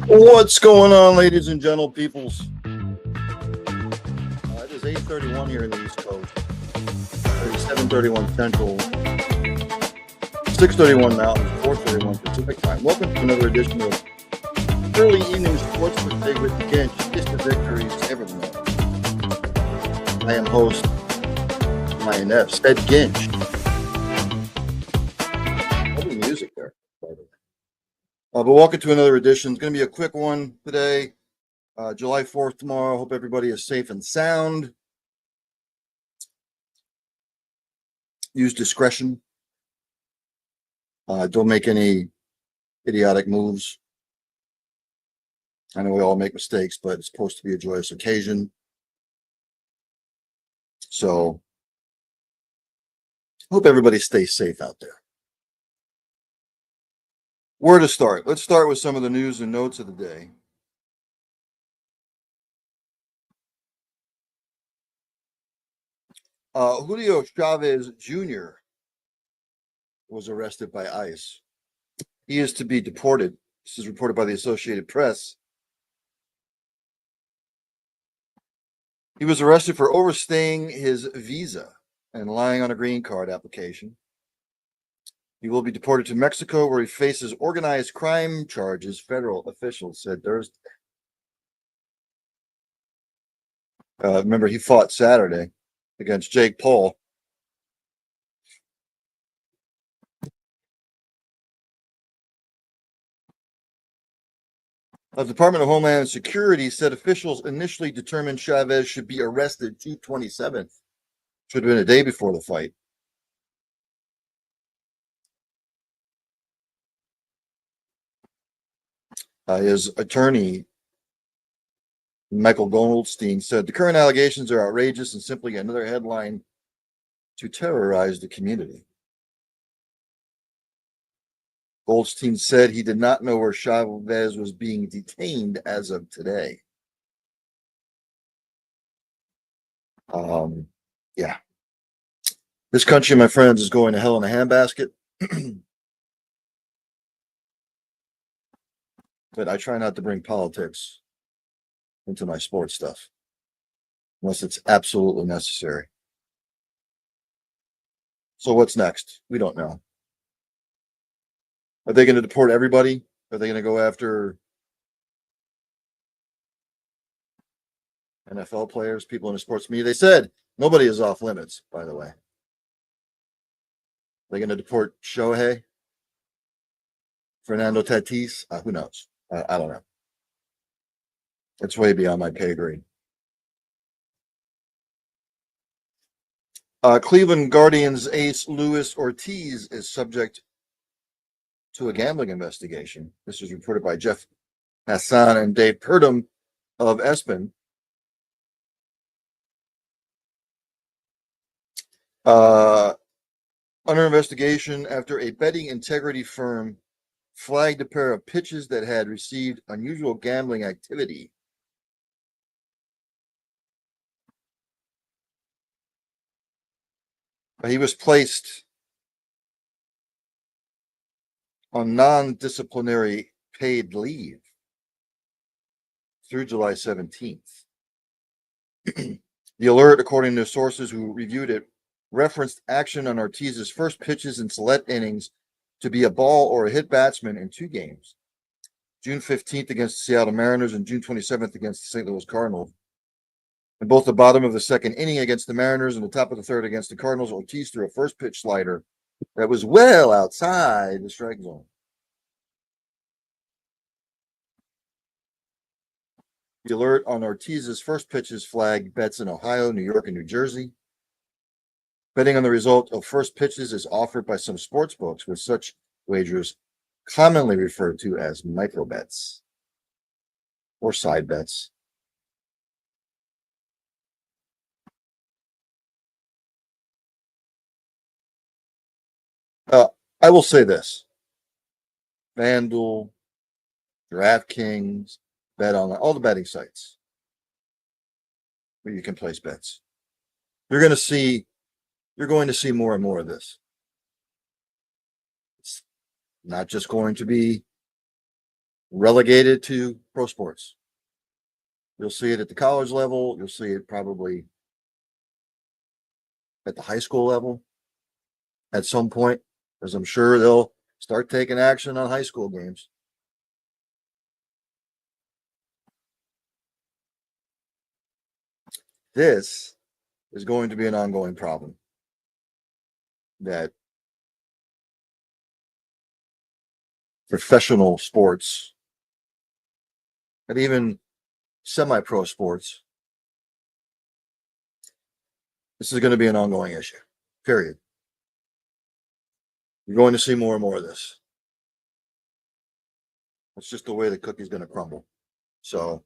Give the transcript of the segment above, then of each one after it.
What's going on, ladies and gentle peoples? It is 8:31 here in the East Coast, 7:31 Central, 6:31 Mountain, 4:31 Pacific Time. Welcome to another edition of Early Evening Sports with Big with Ginch. Just the victories, everything else. I am host, my NF, said Ginch. Lovely music there, by the way. But welcome to another edition. It's going to be a quick one today. July 4th tomorrow. Hope everybody is safe and sound. Use discretion. Don't make any idiotic moves. I know we all make mistakes, but it's supposed to be a joyous occasion. So, hope everybody stays safe out there. Where to start? Let's start with some of the news and notes of the day. Julio Chavez Jr. was arrested by ICE. He is to be deported. This is reported by the Associated Press. He was arrested for overstaying his visa and lying on a green card application. He will be deported to Mexico, where he faces organized crime charges, federal officials said Thursday. Remember, he fought Saturday against Jake Paul. The Department of Homeland Security said officials initially determined Chavez should be arrested June 27th. Should have been a day before the fight. His attorney, Michael Goldstein, said the current allegations are outrageous and simply another headline to terrorize the community. Goldstein said he did not know where Chavez was being detained as of today. Yeah. This country, my friends, is going to hell in a handbasket. But I try not to bring politics into my sports stuff unless it's absolutely necessary. So what's next? We don't know. Are they going to deport everybody? Are they going to go after NFL players, people in the sports media? They said nobody is off limits, by the way. Are they going to deport Shohei? Fernando Tatis? Who knows? I don't know. It's way beyond my pay grade. Cleveland Guardians ace Luis Ortiz is subject to a gambling investigation. This was reported by Jeff Hassan and Dave Purdom of ESPN. Under investigation after a betting integrity firm flagged a pair of pitches that had received unusual gambling activity. He was placed on non-disciplinary paid leave through July 17th. The alert, according to sources who reviewed it, referenced action on Ortiz's first pitches in select innings to be a ball or a hit batsman in two games, June 15th against the Seattle Mariners and June 27th against the St. Louis Cardinals. In both the bottom of the second inning against the Mariners and the top of the third against the Cardinals, Ortiz threw a first pitch slider that was well outside the strike zone. The alert on Ortiz's first pitches flagged bets in Ohio, New York, and New Jersey. Betting on the result of first pitches is offered by some sports books, with such wagers commonly referred to as micro bets or side bets. Uh, I will say this: FanDuel, DraftKings, Bet Online, all the betting sites where you can place bets. You're going to see you're going to see more and more of this. It's not just going to be relegated to pro sports. You'll see it at the college level. You'll see it probably at the high school level at some point, because I'm sure they'll start taking action on high school games. This is going to be an ongoing problem that professional sports and even semi-pro sports, this is going to be an ongoing issue, period. You're going to see more and more of this. It's just the way the cookie's going to crumble. So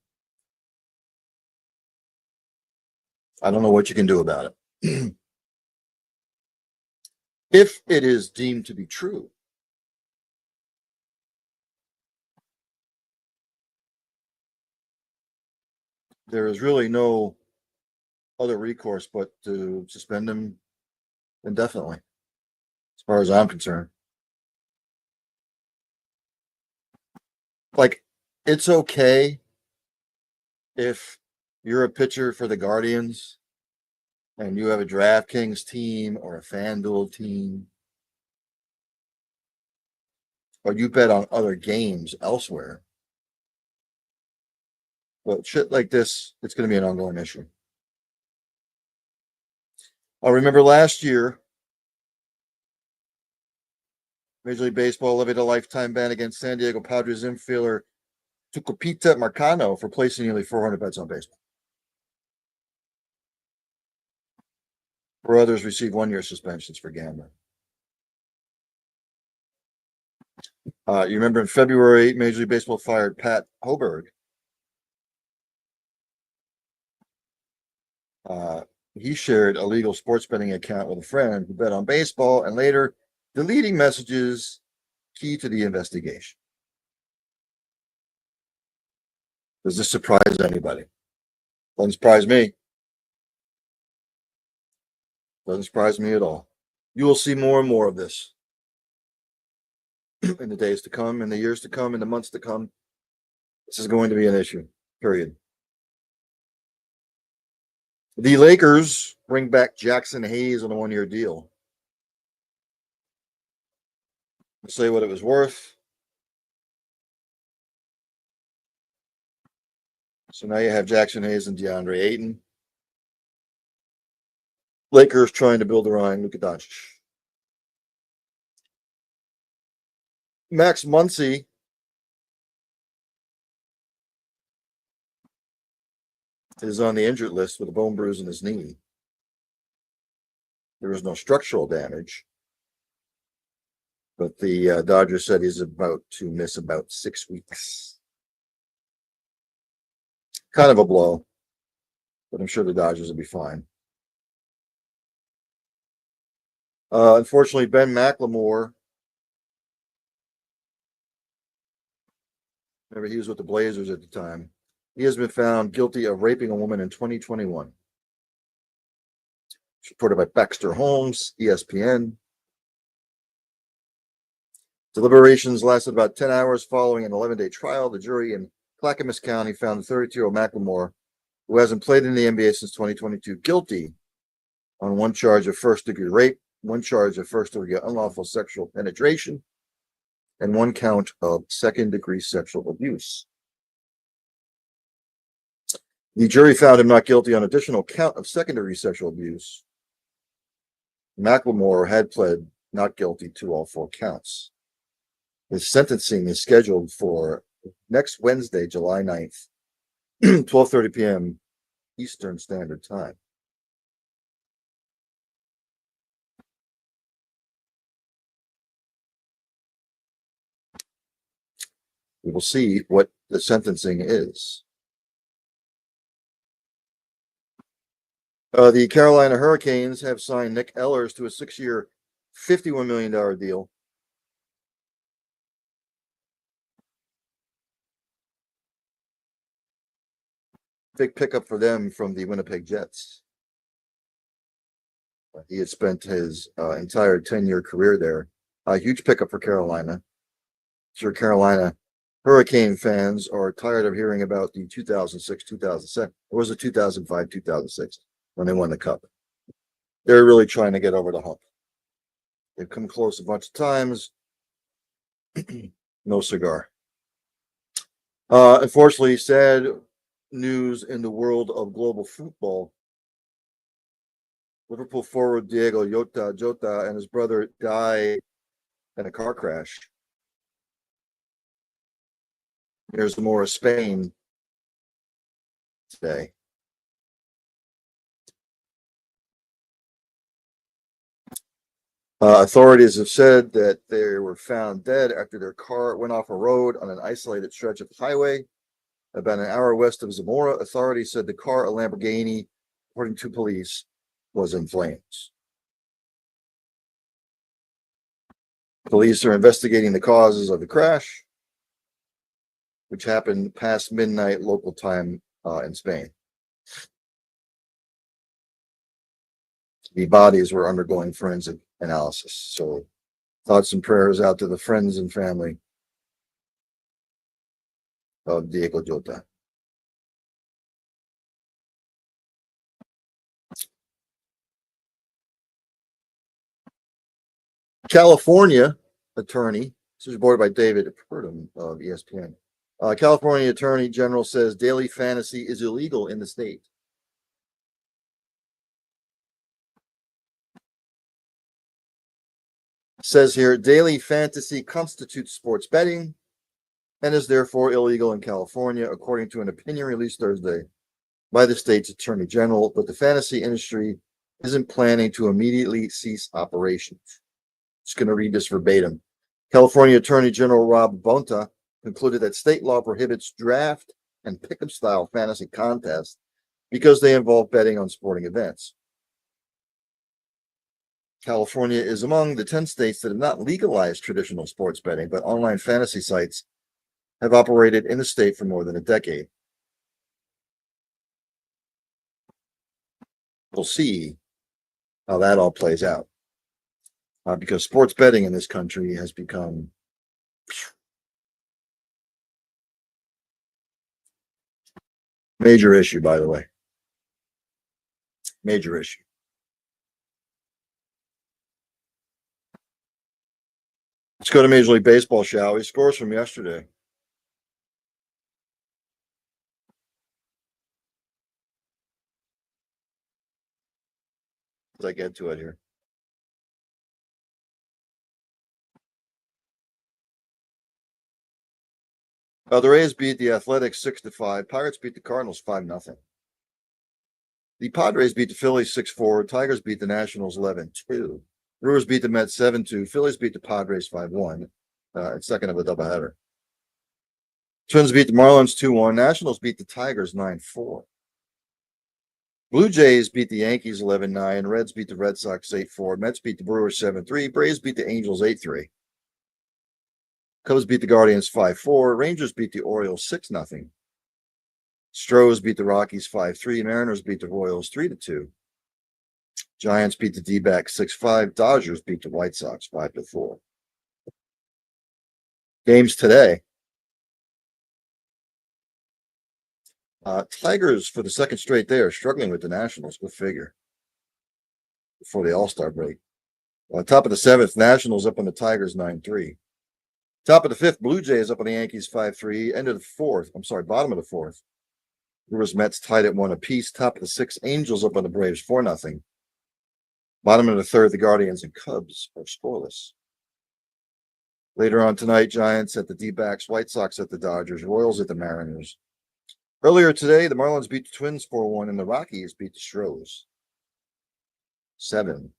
I don't know what you can do about it. If it is deemed to be true, there is really no other recourse but to suspend him indefinitely, as far as I'm concerned. Like, it's okay if you're a pitcher for the Guardians and you have a DraftKings team or a FanDuel team, or you bet on other games elsewhere. But shit like this, it's going to be an ongoing issue. I remember last year, Major League Baseball levied a lifetime ban against San Diego Padres infielder Tucupita Marcano for placing nearly 400 bets on baseball. Where others received 1-year suspensions for gambling. You remember in February, Major League Baseball fired Pat Hoberg. He shared a legal sports betting account with a friend who bet on baseball and later deleting messages key to the investigation. Does this surprise anybody? Doesn't surprise me. Doesn't surprise me at all. You will see more and more of this in the days to come, in the years to come, in the months to come. This is going to be an issue, period. The Lakers bring back Jackson Hayes on a 1-year deal. I'll say what it was worth. So now you have Jackson Hayes and DeAndre Ayton. Lakers trying to build around Luka Doncic. Max Muncy is on the injured list with a bone bruise in his knee. There was no structural damage, but the Dodgers said he's about to miss about 6 weeks. Kind of a blow, but I'm sure the Dodgers will be fine. Unfortunately, Ben McLemore, remember he was with the Blazers at the time, he has been found guilty of raping a woman in 2021. It's reported by Baxter Holmes, ESPN. Deliberations lasted about 10 hours following an 11-day trial. The jury in Clackamas County found the 32-year-old McLemore, who hasn't played in the NBA since 2022, guilty on one charge of first-degree rape, one charge of first-degree unlawful sexual penetration, and one count of second-degree sexual abuse. The jury found him not guilty on additional count of second-degree sexual abuse. McLemore had pled not guilty to all 4 counts. His sentencing is scheduled for next Wednesday, July 9th, 12:30 p.m. Eastern Standard Time. We will see what the sentencing is. The Carolina Hurricanes have signed Nick Ehlers to a 6-year, $51 million deal. Big pickup for them from the Winnipeg Jets. He had spent his entire 10-year career there. A huge pickup for Carolina. Sure, Carolina Hurricane fans are tired of hearing about the 2006, 2007. It was the 2005, 2006 when they won the Cup. They're really trying to get over the hump. They've come close a bunch of times. No cigar. Unfortunately, sad news in the world of global football. Liverpool forward Diego Jota and his brother died in a car crash. There's more of Spain today. Authorities have said that they were found dead after their car went off a road on an isolated stretch of the highway about an hour west of Zamora. Authorities said the car, a Lamborghini, according to police, was in flames. Police are investigating the causes of the crash, which happened past midnight local time in Spain. The bodies were undergoing forensic analysis. So thoughts and prayers out to the friends and family of Diego Jota. California attorney, this is reported by David Purdom of ESPN. California Attorney General says daily fantasy is illegal in the state. Says here, daily fantasy constitutes sports betting and is therefore illegal in California, according to an opinion released Thursday by the state's Attorney General. But the fantasy industry isn't planning to immediately cease operations. Just going to read this verbatim. California Attorney General Rob Bonta concluded that state law prohibits draft and pick'em style fantasy contests because they involve betting on sporting events. California is among the 10 states that have not legalized traditional sports betting, but online fantasy sites have operated in the state for more than a decade. We'll see how that all plays out. Because sports betting in this country has become major issue, by the way. Major issue. Let's go to Major League Baseball, shall we? Scores from yesterday. As I get to it here. The Rays beat the Athletics 6-5. Pirates beat the Cardinals 5-0. The Padres beat the Phillies 6-4. Tigers beat the Nationals 11-2. Brewers beat the Mets 7-2. Phillies beat the Padres 5-1. Second of a doubleheader. Twins beat the Marlins 2-1. Nationals beat the Tigers 9-4. Blue Jays beat the Yankees 11-9. Reds beat the Red Sox 8-4. Mets beat the Brewers 7-3. Braves beat the Angels 8-3. Cubs beat the Guardians 5-4. Rangers beat the Orioles 6-0. Stros beat the Rockies 5-3. Mariners beat the Royals 3-2. Giants beat the D-backs 6-5. Dodgers beat the White Sox 5-4. Games today. Tigers, for the second straight day, are struggling with the Nationals. Go figure. Before the All-Star break. Top of the seventh, Nationals up on the Tigers 9-3. Top of the fifth, Blue Jays up on the Yankees 5-3. End of the fourth. Bottom of the fourth. Brewers Mets tied at 1 apiece. Top of the sixth, Angels up on the Braves 4-0. Bottom of the third, the Guardians and Cubs are scoreless. Later on tonight, Giants at the D-backs, White Sox at the Dodgers, Royals at the Mariners. Earlier today, the Marlins beat the Twins 4-1, and the Rockies beat the Stros 7-6.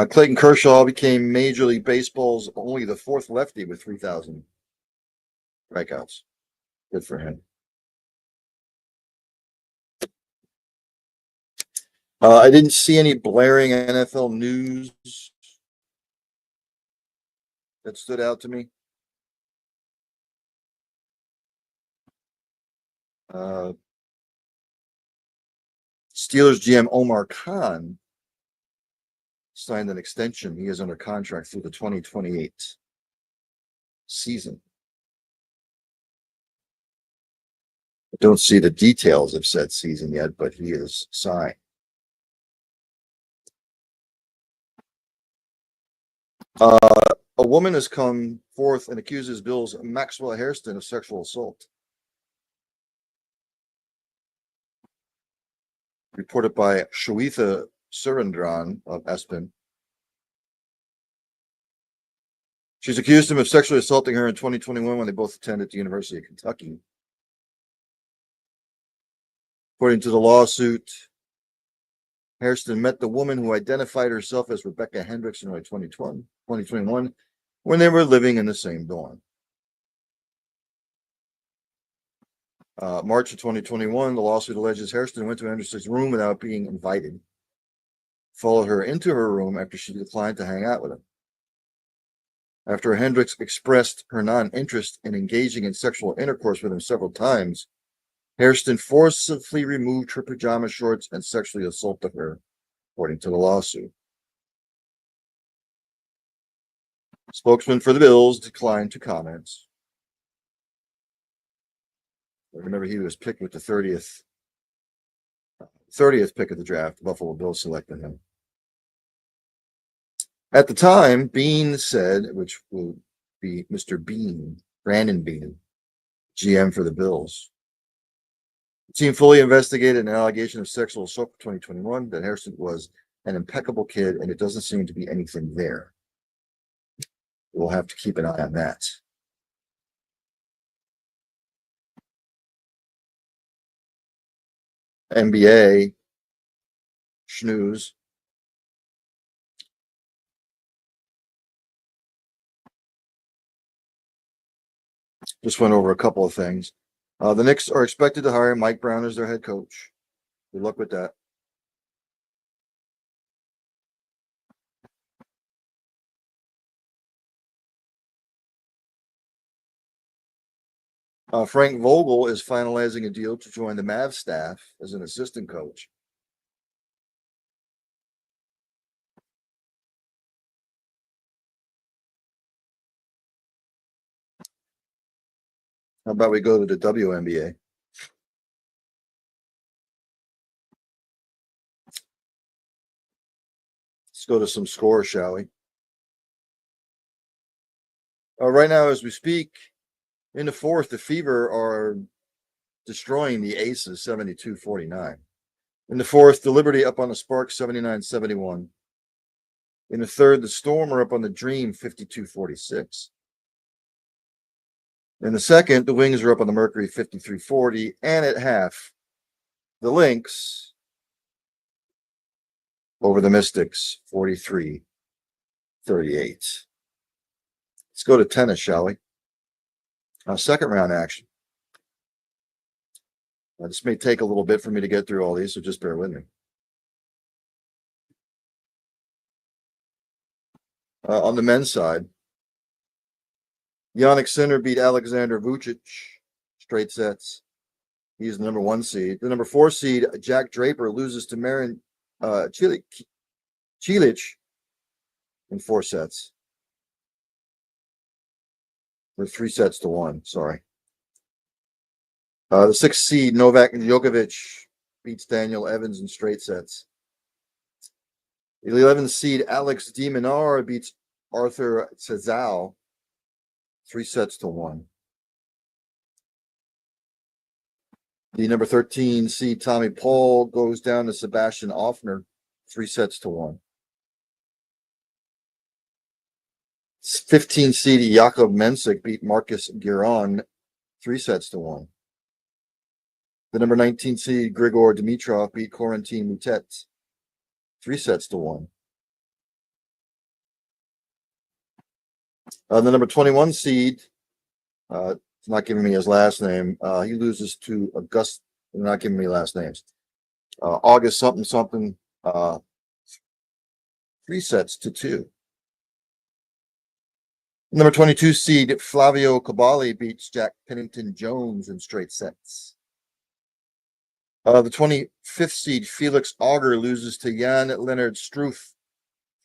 Clayton Kershaw became Major League Baseball's only the fourth lefty with 3,000 strikeouts. Good for him. I didn't see any blaring NFL news that stood out to me. Uh, Steelers GM Omar Khan signed an extension. He is under contract through the 2028 season. I don't see the details of said season yet, but he is signed. A woman has come forth and accuses Bills Maxwell Hairston of sexual assault. Reported by Shweta Surendran of Espen. She's accused him of sexually assaulting her in 2021 when they both attended the University of Kentucky. According to the lawsuit, Hairston met the woman who identified herself as Rebecca Hendricks in early 2021 when they were living in the same dorm. March of 2021, the lawsuit alleges Hairston went to Hendricks' room without being invited, followed her into her room after she declined to hang out with him. After Hendricks expressed her non-interest in engaging in sexual intercourse with him several times, Hairston forcibly removed her pajama shorts and sexually assaulted her, according to the lawsuit. Spokesman for the Bills declined to comment. Remember, he was picked with the 30th pick of the draft. The Buffalo Bills selected him. At the time, Bean said, which will be Mr. Bean, Brandon Bean, GM for the Bills. The team fully investigated an allegation of sexual assault in 2021 that Hairston was an impeccable kid, and it doesn't seem to be anything there. We'll have to keep an eye on that. NBA snooze. Just went over a couple of things. The Knicks are expected to hire Mike Brown as their head coach. Good luck with that. Frank Vogel is finalizing a deal to join the Mavs staff as an assistant coach. How about we go to the WNBA? Let's go to some scores, shall we? Right now, as we speak, in the fourth, the Fever are destroying the Aces 72-49. In the fourth, the Liberty up on the Sparks 79-71. In the third, the Storm are up on the Dream 52-46. In the second, the Wings are up on the Mercury 53-40. And at half, the Lynx over the Mystics 43-38. Let's go to tennis, shall we? Second round action. This may take a little bit for me to get through all these, so just bear with me. On the men's side, Jannik Sinner beat Alexander Vucic straight sets. He's the number 1 seed. The number 4 seed, Jack Draper, loses to Marin Cilic in 4 sets. Or 3 sets to 1, sorry. The 6th seed, Novak Djokovic, beats Daniel Evans in straight sets. The 11th seed, Alex de Minaur, beats Arthur Cezal 3 sets to 1. The number 13 seed, Tommy Paul, goes down to Sebastian Offner 3 sets to 1. 15 seed, Jakob Mensik beat Marcus Giron 3 sets to 1. The number 19 seed, Grigor Dimitrov, beat Corentin Moutet 3 sets to 1. The number 21 seed, it's not giving me his last name. He loses to August. They're not giving me last names. August something something Uh, 3-2. Number 22 seed Flavio Cabali beats Jack Pennington Jones in straight sets. The 25th seed Felix Auger loses to Jan Leonard Struff,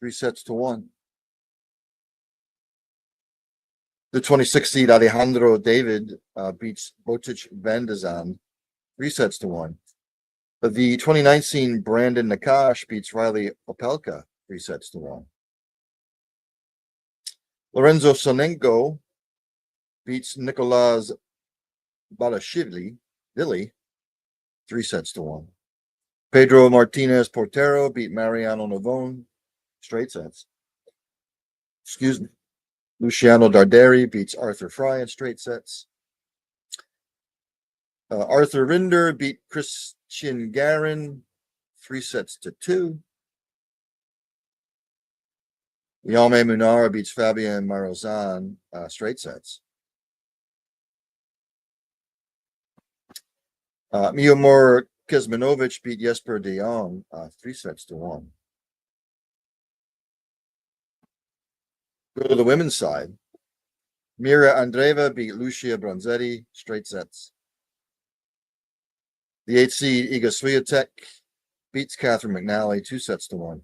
3-1. The 26th seed Alejandro David beats Botic Van de Zand, 3-1. The 29th seed Brandon Nakash beats Riley Opelka, 3-1. Lorenzo Sonenko beats Nicolas Balashvili, 3-1. Pedro Martinez Portero beat Mariano Navone, straight sets. Excuse me. Luciano Darderi beats Arthur Fry in straight sets. Arthur Rinder beat Christian Garin, 3-2. Jaume Munar beats Fabian Marozan, straight sets. Miomir Kuzmanovic beat Jesper de Jong, 3-1. Go to the women's side. Mira Andreeva beat Lucia Bronzetti, straight sets. The 8th seed Iga Swiatek beats Catherine McNally, 2-1.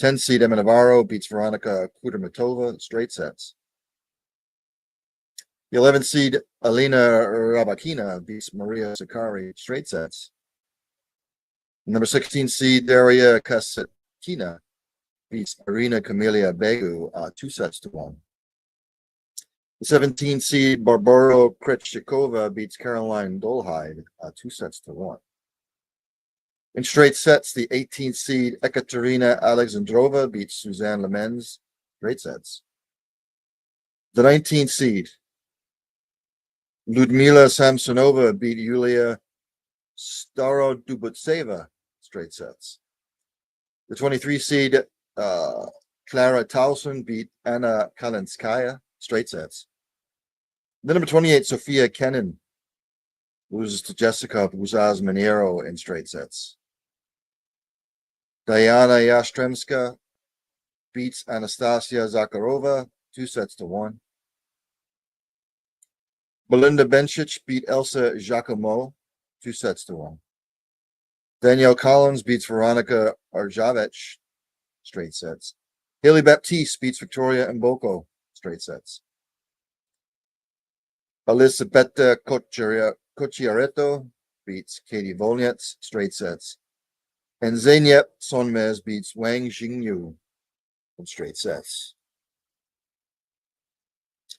10th seed Emma Navarro beats Veronica Kudermetova, straight sets. The 11th seed Alina Rabakina beats Maria Sakkari, straight sets. Number 16 seed Daria Kasatkina beats Irina Camelia Begu, 2-1. The 17 seed Barbara Krejcikova beats Caroline Dolhide, 2-1. In straight sets, the 18th seed Ekaterina Alexandrova beats Suzanne Lemens, straight sets. The 19th seed Ludmila Samsonova beat Yulia Starodubutseva, straight sets. The 23 seed Clara Tauson beat Anna Kalinskaya, straight sets. The number 28 Sophia Kenin loses to Jessica Buzaz Maniero in straight sets. Diana Yastremska beats Anastasia Zakharova, 2-1. Belinda Bencic beat Elsa Giacomo, 2-1. Danielle Collins beats Veronica Arjavec, straight sets. Haley Baptiste beats Victoria Mboko, straight sets. Elisabetta Cocciaretto beats Katie Volnets, straight sets. And Zeynep Sonmez beats Wang Jingyu in straight sets.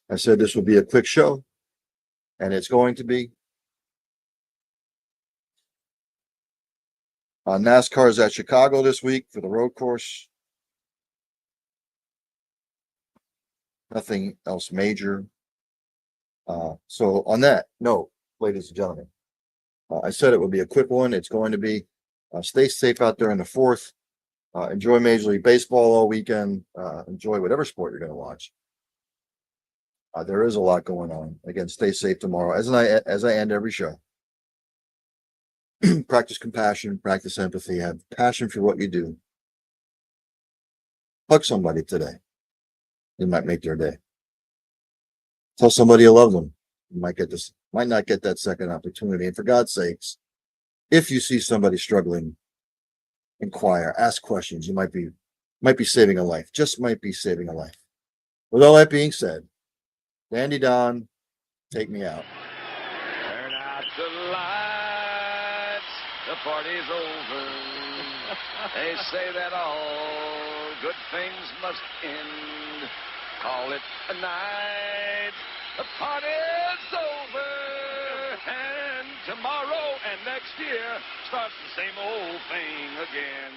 I said this will be a quick show, and it's going to be. NASCAR is at Chicago this week for the road course. Nothing else major. So on that note, ladies and gentlemen, I said it would be a quick one. It's going to be. Stay safe out there in the fourth. Enjoy Major League Baseball all weekend. Enjoy whatever sport you're going to watch. There is a lot going on. Again, stay safe tomorrow. As I end every show, practice compassion, practice empathy, have passion for what you do. Hug somebody today. You might make their day. Tell somebody you love them. You might not get that second opportunity. And for God's sakes, if you see somebody struggling, inquire, ask questions. You might be saving a life. Just might be saving a life. With all that being said, Dandy Don, take me out. Turn out the lights. The party's over. They say that all good things must end. Call it a night. The party's over. And tomorrow and next year starts the same old thing again.